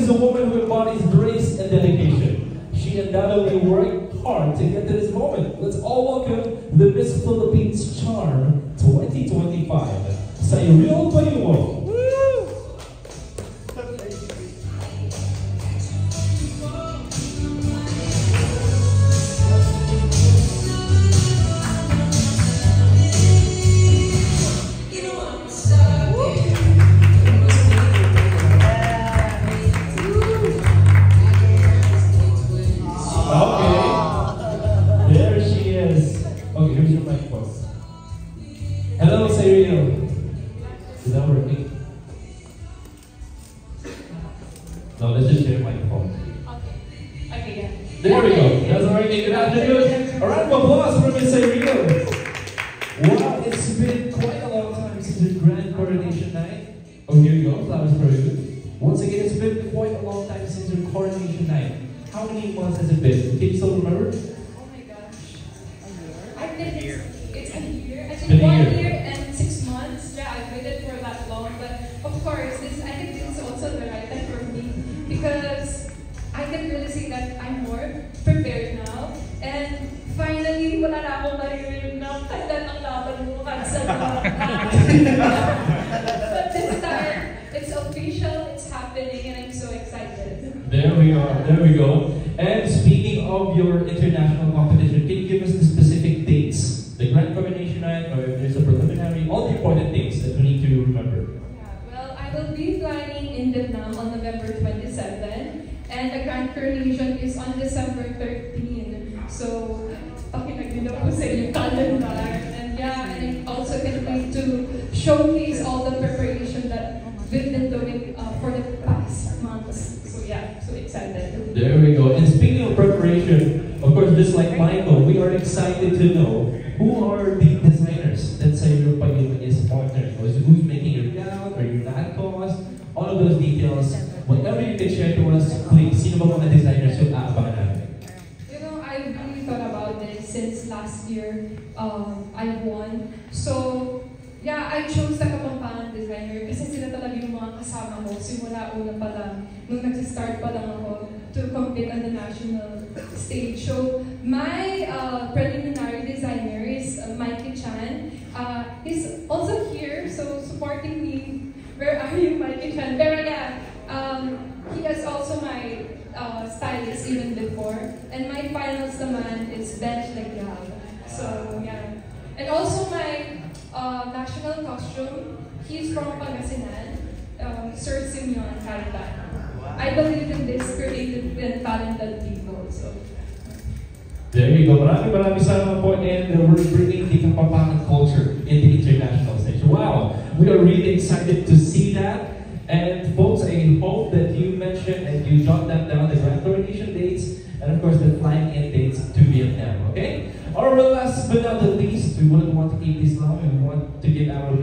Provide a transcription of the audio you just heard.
is a woman who embodies grace and dedication. She undoubtedly worked hard to get to this moment. Let's all welcome the Miss Philippines Charm 2025, Cyril Payumo. Hello, Cyril. Is that working? No, let's just share the microphone. Okay. Okay, yeah. There we go. That's working. Good afternoon. A round of applause for Miss Cyril. Wow, it's been quite a long time since the grand coronation night. Oh, here you go. That was very good. Once again, it's been quite a long time since the coronation night. How many months has it been? Can you still remember? Oh my gosh. I think it's a year. I Been think a 1 year. year and 6 months. Yeah, I've waited for that long. But of course, I think this is also the right time for me because I can really say that I'm more prepared now. And finally, wala na akong maririnig na kailan ang laban mo cancel na. But this time, it's official, it's happening, and I'm so excited. There we are. There we go. And speaking of your international competition, can you give us the specific dates? The grand coronation night, or if there's a preliminary, all the important dates that we need to remember. Yeah, well, I will be flying in Vietnam on November 27, and the grand coronation is on December 13. So, pakinagino po sa inyong calendar. And yeah, and I'm also can't wait to showcase all the preparation that we've been doing for the past months. So yeah, so excited. There we go. And speaking of preparation, of course, just like Michael, we are excited to know who are the designers that Cyril Payumo is partnering with. Who's making your gown or your latkos? All of those details, whatever you can share to us, please. Sino ba mga designers yung aabangan natin? You know, I really thought about this since last year. I won. So, yeah, I chose the Kapampangan designer kasi sila talaga yung mga kasama ko simula una pa lang, nung nag-start pa lang ako to compete on the national stage. So, my preliminary designer is Mikey Chan. He's also here, so supporting me. Where are you, Mikey Chan? Pero yeah, he is also my stylist even before. And my finals naman is Bench Legal. So, yeah. And also my national costume, he's from Pangasinan, Sir Simeon Caritan. I believe in this creative and talented people. So. There you go. Maraming salamat po, and we're bringing the Kapampangan culture in the international stage. Wow, we are really excited to see that. And folks, I hope that you mentioned and you jot that down, the grand coronation dates, and of course the flying in dates to Vietnam, okay? Alright, last but not the least, we wouldn't want to keep this long, and we want to give our